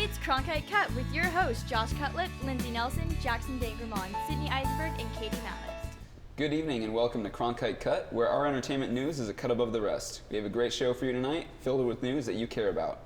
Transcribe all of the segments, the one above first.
It's Cronkite Cut with your hosts Josh Cutlett, Lindsay Nelson, Jackson Dangermont, Sydney Eisenberg, and Katie Mallis. Good evening and welcome to Cronkite Cut, where our entertainment news is a cut above the rest. We have a great show for you tonight, filled with news that you care about.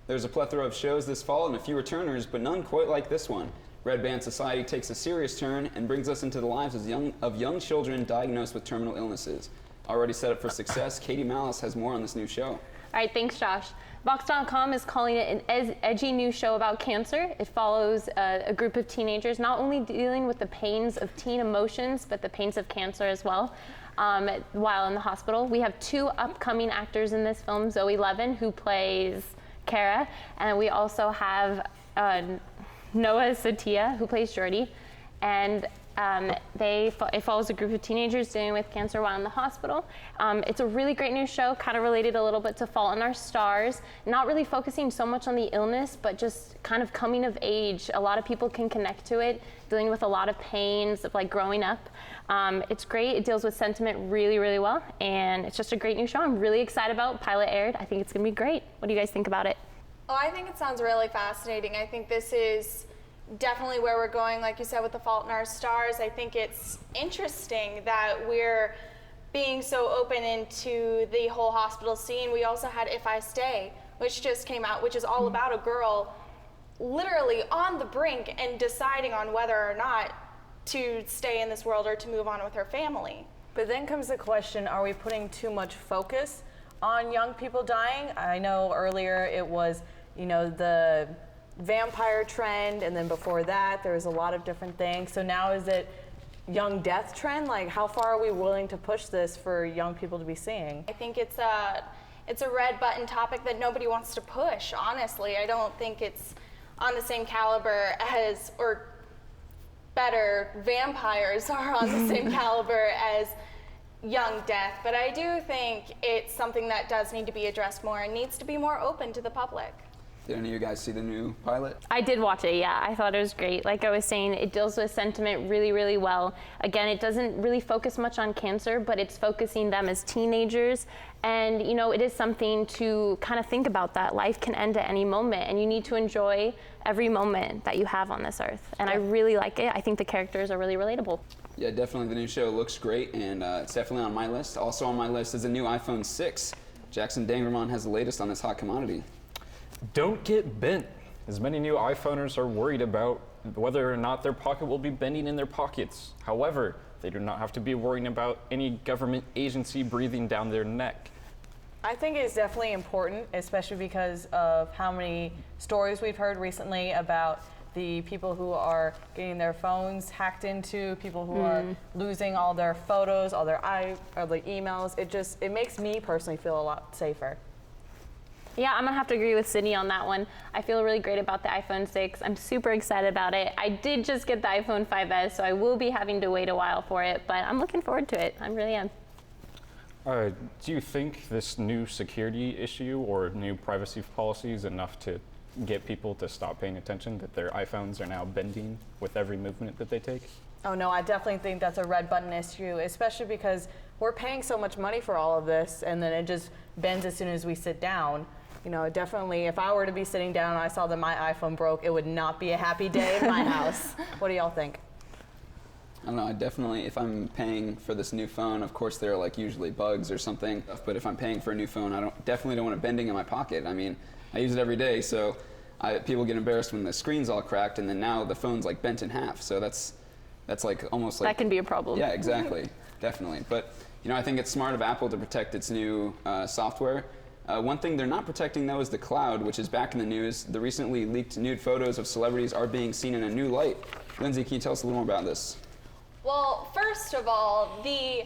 There's a plethora of shows this fall and a few returners, but none quite like this one. Red Band Society takes a serious turn and brings us into the lives of young children diagnosed with terminal illnesses. Already set up for success, Katie Mallis has more on this new show. All right, thanks, Josh. Vox.com is calling it an edgy new show about cancer. It follows a group of teenagers not only dealing with the pains of teen emotions, but the pains of cancer as well. While in the hospital, we have two upcoming actors in this film, Zoe Levin, who plays Kara, and we also have Noah Satia, who plays Jordy. And it follows a group of teenagers dealing with cancer while in the hospital. It's a really great new show, kind of related a little bit to Fault in Our Stars, not really focusing so much on the illness, but just kind of coming of age. A lot of people can connect to it, dealing with a lot of pains of like growing up. It's great. It deals with sentiment really, really well, and it's just a great new show. I'm really excited about. Pilot aired. I think it's gonna be great. What do you guys think about it? Oh, I think it sounds really fascinating. I think this is definitely where we're going, like you said, with The Fault in Our Stars. I think it's interesting that we're being so open into the whole hospital scene. We also had If I Stay, which just came out, which is all about a girl literally on the brink and deciding on whether or not to stay in this world or to move on with her family. But then comes the question, are we putting too much focus on young people dying? I know earlier it was, the vampire trend, and then before that there was a lot of different things. So now is it young death trend? Like, how far are we willing to push this for young people to be seeing? I think it's a red button topic that nobody wants to push, honestly. I don't think it's on the same caliber as, or better, vampires are on the same caliber as young death, but I do think it's something that does need to be addressed more and needs to be more open to the public. Did any of you guys see the new pilot? I did watch it, yeah. I thought it was great. Like I was saying, it deals with sentiment really, really well. Again, it doesn't really focus much on cancer, but it's focusing them as teenagers. And, it is something to kind of think about, that life can end at any moment, and you need to enjoy every moment that you have on this earth. And I really like it. I think the characters are really relatable. Yeah, definitely the new show looks great, and it's definitely on my list. Also on my list is the new iPhone 6. Jackson Dangermont has the latest on this hot commodity. Don't get bent, as many new iPhoners are worried about whether or not their pocket will be bending in their pockets. However, they do not have to be worrying about any government agency breathing down their neck. I think it's definitely important, especially because of how many stories we've heard recently about the people who are getting their phones hacked into, people who are losing all their photos, all their emails. It makes me personally feel a lot safer. Yeah, I'm gonna have to agree with Sydney on that one. I feel really great about the iPhone 6. I'm super excited about it. I did just get the iPhone 5S, so I will be having to wait a while for it, but I'm looking forward to it. I really am. Do you think this new security issue or new privacy policy is enough to get people to stop paying attention that their iPhones are now bending with every movement that they take? Oh no, I definitely think that's a red button issue, especially because we're paying so much money for all of this, and then it just bends as soon as we sit down. Definitely, if I were to be sitting down and I saw that my iPhone broke, it would not be a happy day in my house. What do y'all think? I don't know, I definitely, if I'm paying for this new phone, of course there are usually bugs or something, but if I'm paying for a new phone, I definitely don't want it bending in my pocket. I mean, I use it every day, so people get embarrassed when the screen's all cracked, and then now the phone's bent in half, so that's almost like... That can be a problem. Yeah, exactly, definitely. But, I think it's smart of Apple to protect its new software. One thing they're not protecting, though, is the cloud, which is back in the news. The recently leaked nude photos of celebrities are being seen in a new light. Lindsay, can you tell us a little more about this? Well, first of all, the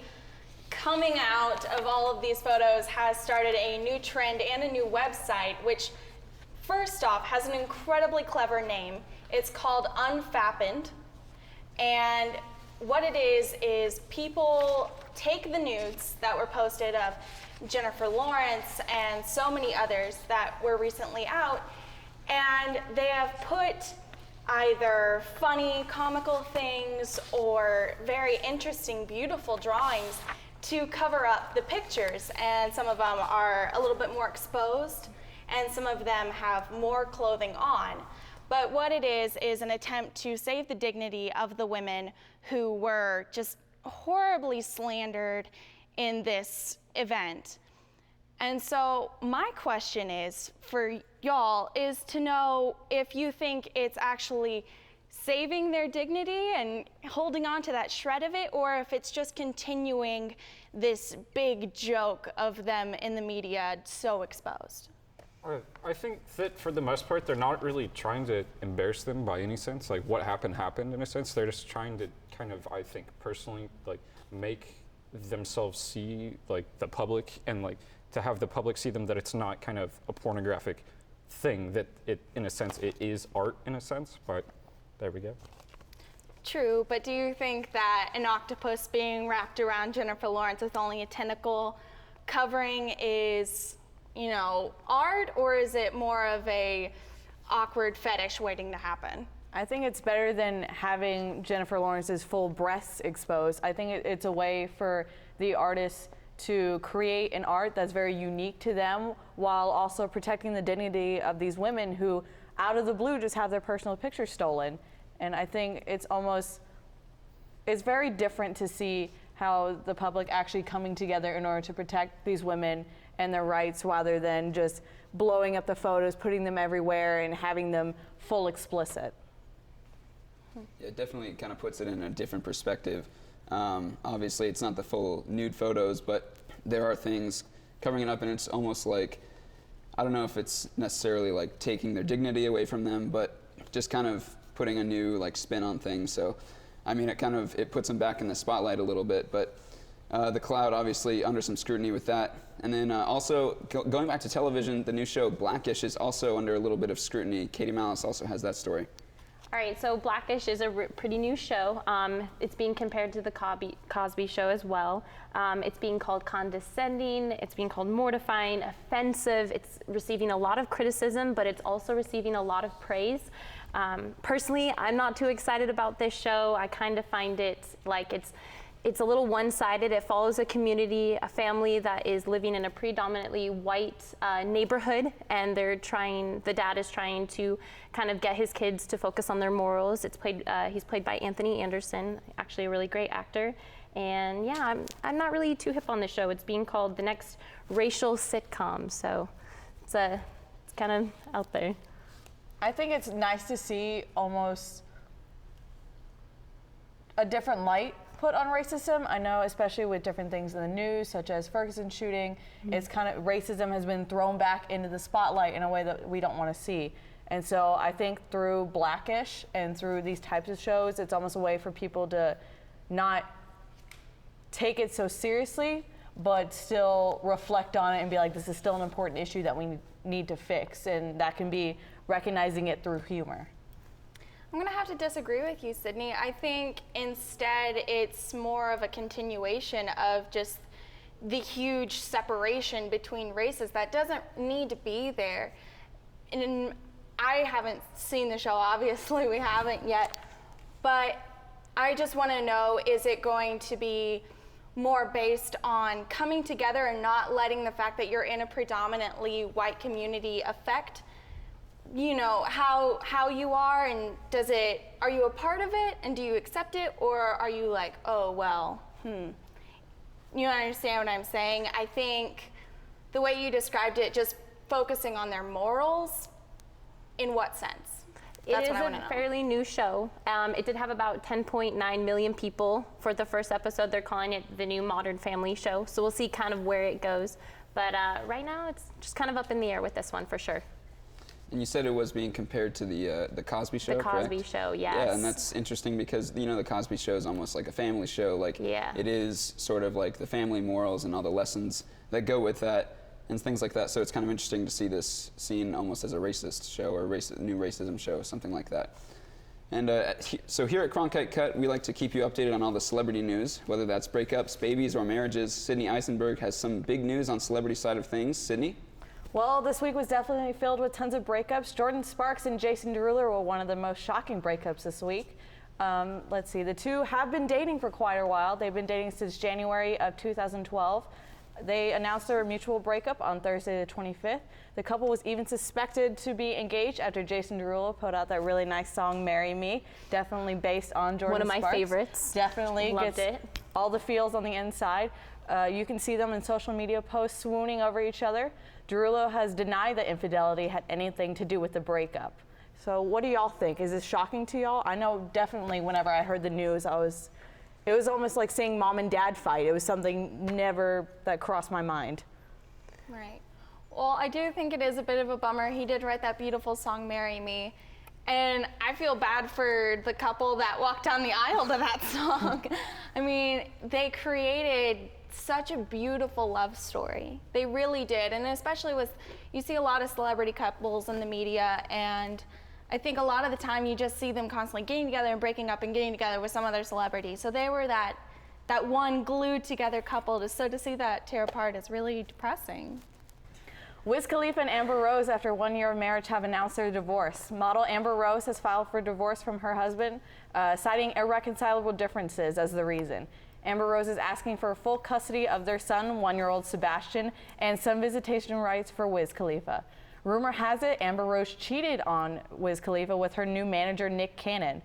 coming out of all of these photos has started a new trend and a new website, which, first off, has an incredibly clever name. It's called Unfappened, and what it is people take the nudes that were posted of Jennifer Lawrence and so many others that were recently out, and they have put either funny, comical things or very interesting, beautiful drawings to cover up the pictures, and some of them are a little bit more exposed and some of them have more clothing on. But what it is an attempt to save the dignity of the women who were just horribly slandered in this event. And so my question is for y'all is to know if you think it's actually saving their dignity and holding on to that shred of it, or if it's just continuing this big joke of them in the media so exposed. I think that for the most part, they're not really trying to embarrass them by any sense. Like what happened in a sense. They're just trying to kind of, I think personally, like make themselves see like the public and like to have the public see them that it's not kind of a pornographic thing, that it, in a sense, it is art in a sense, but there we go. True, but do you think that an octopus being wrapped around Jennifer Lawrence with only a tentacle covering is, you know, art, or is it more of a awkward fetish waiting to happen? I think it's better than having Jennifer Lawrence's full breasts exposed. I think it's a way for the artists to create an art that's very unique to them while also protecting the dignity of these women who, out of the blue, just have their personal pictures stolen. And I think it's very different to see how the public actually coming together in order to protect these women and their rights rather than just blowing up the photos, putting them everywhere, and having them full explicit. Yeah, it definitely kind of puts it in a different perspective. Obviously, it's not the full nude photos, but there are things covering it up, and it's almost like, I don't know if it's necessarily like taking their dignity away from them, but just kind of putting a new like spin on things. So, I mean, it puts them back in the spotlight a little bit, but the Cloud obviously under some scrutiny with that. And then also going back to television, the new show Blackish is also under a little bit of scrutiny. Katie Malice also has that story. All right, so Blackish is a pretty new show. It's being compared to the Cosby Show as well. It's being called condescending, it's being called mortifying, offensive. It's receiving a lot of criticism, but it's also receiving a lot of praise. Personally, I'm not too excited about this show. I kind of find it like it's a little one-sided. It follows a community, a family that is living in a predominantly white neighborhood, and the dad is trying to kind of get his kids to focus on their morals. He's played by Anthony Anderson, actually a really great actor. And yeah, I'm not really too hip on this show. It's being called the next racial sitcom, so it's kind of out there. I think it's nice to see almost a different light put on racism. I know, especially with different things in the news, such as Ferguson shooting, it's kind of racism has been thrown back into the spotlight in a way that we don't want to see. And so I think through Blackish and through these types of shows, it's almost a way for people to not take it so seriously, but still reflect on it and be like, this is still an important issue that we need to fix. And that can be recognizing it through humor. I'm gonna have to disagree with you, Sydney. I think instead it's more of a continuation of just the huge separation between races that doesn't need to be there. And I haven't seen the show, obviously we haven't yet, but I just wanna know, is it going to be more based on coming together and not letting the fact that you're in a predominantly white community affect, you know, how you are, and are you a part of it and do you accept it, or are you like, oh well, you understand what I'm saying? I think the way you described it, just focusing on their morals, in what sense? That's It is a fairly new show. It did have about 10.9 million people for the first episode. They're calling it the new Modern Family show, so we'll see kind of where it goes. But right now, it's just kind of up in the air with this one for sure. And you said it was being compared to the Cosby Show, The Cosby correct? Show, yes. Yeah, and that's interesting because, you know, the Cosby Show is almost like a family show. Like, Yeah. it is sort of like the family morals and all the lessons that go with that and things like that. So it's kind of interesting to see this seen almost as a racist show or new racism show, something like that. And so here at Cronkite Cut, we like to keep you updated on all the celebrity news, whether that's breakups, babies, or marriages. Sydney Eisenberg has some big news on celebrity side of things. Sydney? Well, this week was definitely filled with tons of breakups. Jordan Sparks and Jason Derulo were one of the most shocking breakups this week. Let's see, the two have been dating for quite a while. They've been dating since January of 2012. They announced their mutual breakup on Thursday the 25th. The couple was even suspected to be engaged after Jason Derulo put out that really nice song, Marry Me, definitely based on Jordan One of my Sparks. favorites. Definitely Loved gets it. all the feels on the inside. You can see them in social media posts swooning over each other. Derulo has denied that infidelity had anything to do with the breakup. So what do y'all think? Is this shocking to y'all? I know definitely whenever I heard the news, it was almost like seeing mom and dad fight. It was something never that crossed my mind. Right. Well, I do think it is a bit of a bummer. He did write that beautiful song, Marry Me. And I feel bad for the couple that walked down the aisle to that song. I mean, they created such a beautiful love story. They really did. And especially you see a lot of celebrity couples in the media, and I think a lot of the time you just see them constantly getting together and breaking up and getting together with some other celebrity. So they were that one glued together couple. So to see that tear apart is really depressing. Wiz Khalifa and Amber Rose, after 1 year of marriage, have announced their divorce. Model Amber Rose has filed for divorce from her husband, citing irreconcilable differences as the reason. Amber Rose is asking for full custody of their son, 1-year-old Sebastian, and some visitation rights for Wiz Khalifa. Rumor has it Amber Rose cheated on Wiz Khalifa with her new manager, Nick Cannon.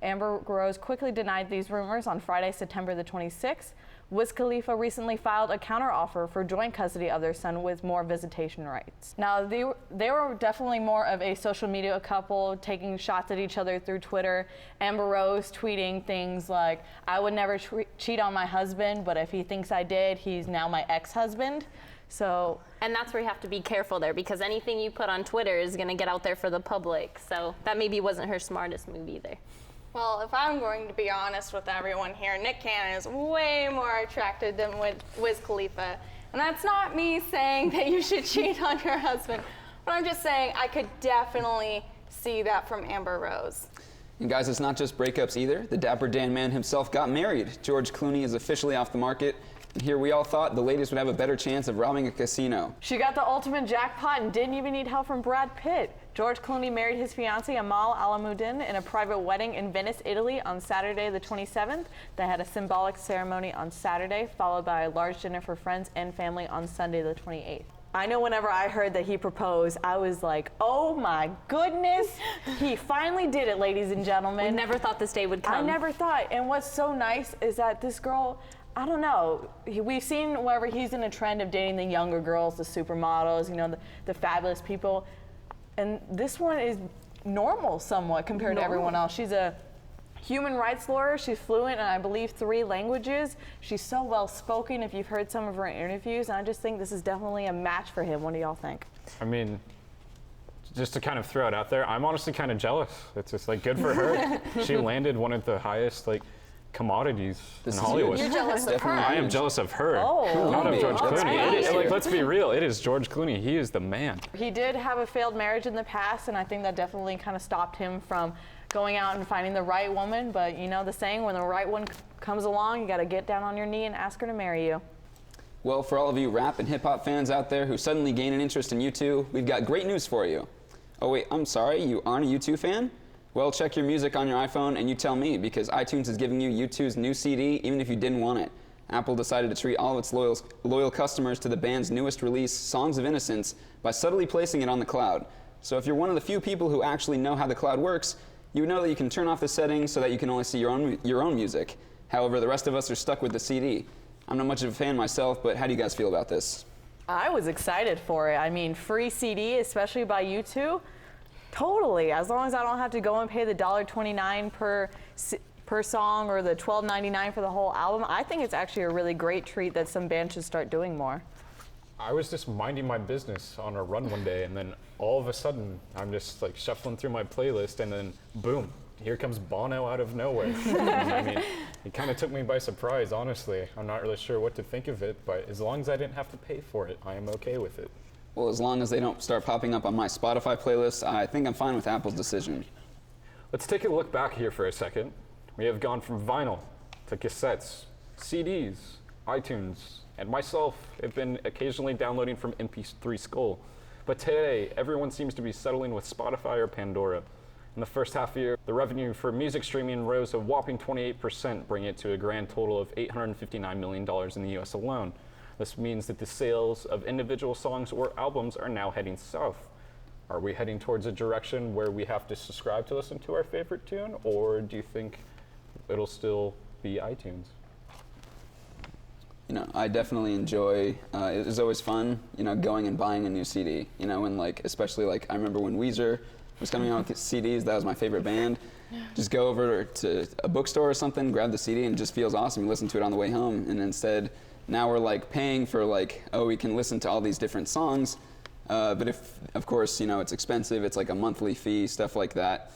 Amber Rose quickly denied these rumors on Friday, September the 26th. Wiz Khalifa recently filed a counteroffer for joint custody of their son with more visitation rights. Now, they were definitely more of a social media couple, taking shots at each other through Twitter. Amber Rose tweeting things like, "I would never cheat on my husband, but if he thinks I did, he's now my ex-husband." So, and that's where you have to be careful there, because anything you put on Twitter is going to get out there for the public. So that maybe wasn't her smartest move either. Well, if I'm going to be honest with everyone here, Nick Cannon is way more attractive than Wiz Khalifa. And that's not me saying that you should cheat on your husband, but I'm just saying I could definitely see that from Amber Rose. And guys, it's not just breakups either. The Dapper Dan man himself got married. George Clooney is officially off the market. And here we all thought the ladies would have a better chance of robbing a casino. she got the ultimate jackpot and didn't even need help from Brad Pitt. George Clooney married his fiancée Amal Alamuddin in a private wedding in Venice, Italy on Saturday the 27th. They had a symbolic ceremony on Saturday, followed by a large dinner for friends and family on Sunday the 28th. I know whenever I heard that he proposed, I was like, oh my goodness, he finally did it, ladies and gentlemen. We never thought this day would come. I never thought. And what's so nice is that this girl, I don't know, we've seen wherever he's in a trend of dating the younger girls, the supermodels, the fabulous people. And this one is normal somewhat compared to everyone else. She's a human rights lawyer. She's fluent in, I believe, 3 languages. She's so well spoken if you've heard some of her interviews. And I just think this is definitely a match for him. What do y'all think? I mean, just to kind of throw it out there, I'm honestly kind of jealous. It's just like good for her. She landed one of the highest commodities This in is Hollywood. huge. You're jealous of Definitely her. I am jealous of her, not of Clooney. George Let's Clooney. be It is, honest let's be real. It is George Clooney. He is the man. He did have a failed marriage in the past, and I think that definitely kind of stopped him from going out and finding the right woman. But you know the saying, when the right one comes along, you got to get down on your knee and ask her to marry you. Well, for all of you rap and hip-hop fans out there who suddenly gain an interest in U2, we've got great news for you. Oh wait, I'm sorry, you aren't a U2 fan? Well, check your music on your iPhone and you tell me, because iTunes is giving you U2's new CD even if you didn't want it. Apple decided to treat all of its loyal customers to the band's newest release, Songs of Innocence, by subtly placing it on the cloud. So if you're one of the few people who actually know how the cloud works, you know that you can turn off the settings so that you can only see your own music. However, the rest of us are stuck with the CD. I'm not much of a fan myself, but how do you guys feel about this? I was excited for it. I mean, free CD, especially by U2, totally. As long as I don't have to go and pay the $1.29 per song or the $12.99 for the whole album, I think it's actually a really great treat that some bands should start doing more. I was just minding my business on a run one day, and then all of a sudden, I'm just shuffling through my playlist, and then boom, here comes Bono out of nowhere. I mean, it kind of took me by surprise, honestly. I'm not really sure what to think of it, but as long as I didn't have to pay for it, I am okay with it. Well, as long as they don't start popping up on my Spotify playlist, I think I'm fine with Apple's decision. Let's take a look back here for a second. We have gone from vinyl to cassettes, CDs, iTunes, and myself have been occasionally downloading from MP3 Skull. But today, everyone seems to be settling with Spotify or Pandora. In the first half year, the revenue for music streaming rose a whopping 28%, bringing it to a grand total of $859 million in the US alone. This means that the sales of individual songs or albums are now heading south. Are we heading towards a direction where we have to subscribe to listen to our favorite tune, or do you think it'll still be iTunes? You know, I definitely enjoy, it was always fun, you know, going and buying a new CD, you know, and like, especially like, I remember when Weezer was coming out with CDs, that was my favorite band. Just go over to a bookstore or something, grab the CD, and it just feels awesome. You listen to it on the way home, and instead, now we're like paying for like, oh, we can listen to all these different songs, but if, of course, you know, it's expensive, it's like a monthly fee, stuff like that.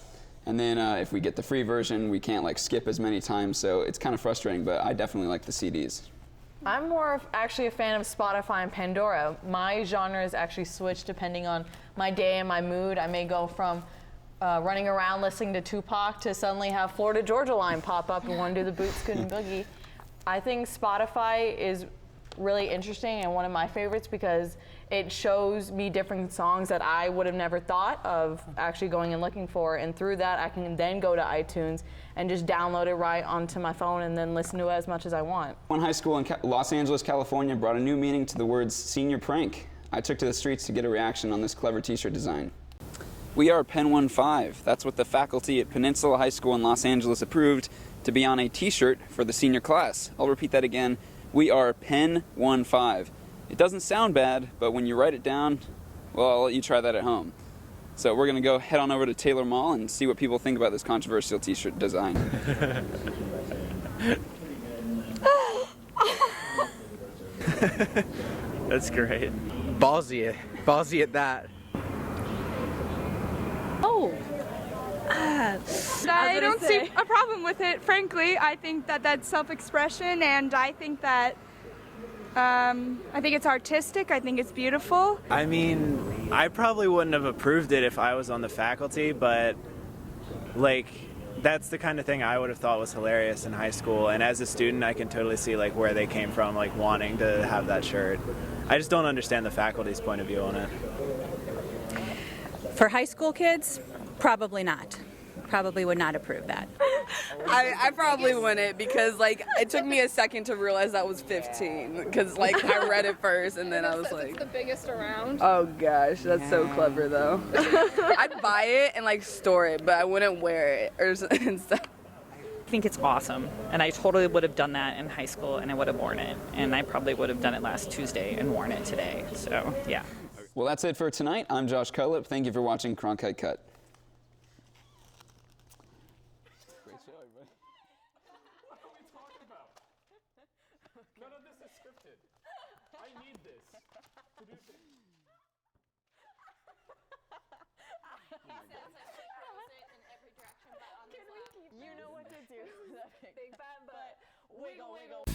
And then if we get the free version, we can't like skip as many times, so it's kind of frustrating, but I definitely like the CDs. I'm more of actually a fan of Spotify and Pandora. My genres actually switch depending on my day and my mood. I may go from running around listening to Tupac to suddenly have Florida Georgia Line pop up and want to do the Boots Scootin' Boogie. I think Spotify is really interesting and one of my favorites because it shows me different songs that I would have never thought of actually going and looking for, and through that I can then go to iTunes and just download it right onto my phone and then listen to it as much as I want. One high school in Los Angeles, California brought a new meaning to the words senior prank. I took to the streets to get a reaction on this clever t-shirt design. We are Pen 15. That's what the faculty at Peninsula High School in Los Angeles approved to be on a t-shirt for the senior class. I'll repeat that again. We are Pen 15. It doesn't sound bad, but when you write it down, well, I'll let you try that at home. So we're gonna go head on over to Taylor Mall and see what people think about this controversial t-shirt design. That's great. Ballsy at that. Oh. I don't see a problem with it, frankly. I think that that's self-expression, and I think that I think it's artistic. I think it's beautiful. I mean, I probably wouldn't have approved it if I was on the faculty, but like that's the kind of thing I would have thought was hilarious in high school. And as a student, I can totally see like where they came from, like wanting to have that shirt. I just don't understand the faculty's point of view on it. For high school kids, probably not. Probably would not approve that. I probably wouldn't because like it took me a second to realize that was 15 because like I read it first and then I was like, it's the biggest around. oh gosh, that's so clever though. I'd buy it and like store it, but I wouldn't wear it or and stuff. I think it's awesome, and I totally would have done that in high school, and I would have worn it, and I probably would have done it last Tuesday and worn it today. So yeah. Well, that's it for tonight. I'm Josh Cutlip. Thank you for watching Cronkite Cut. Great show, everybody. What are we talking about? None of this is scripted. I need this. Producer. You know what to do. Big fat butt. Wiggle, wiggle.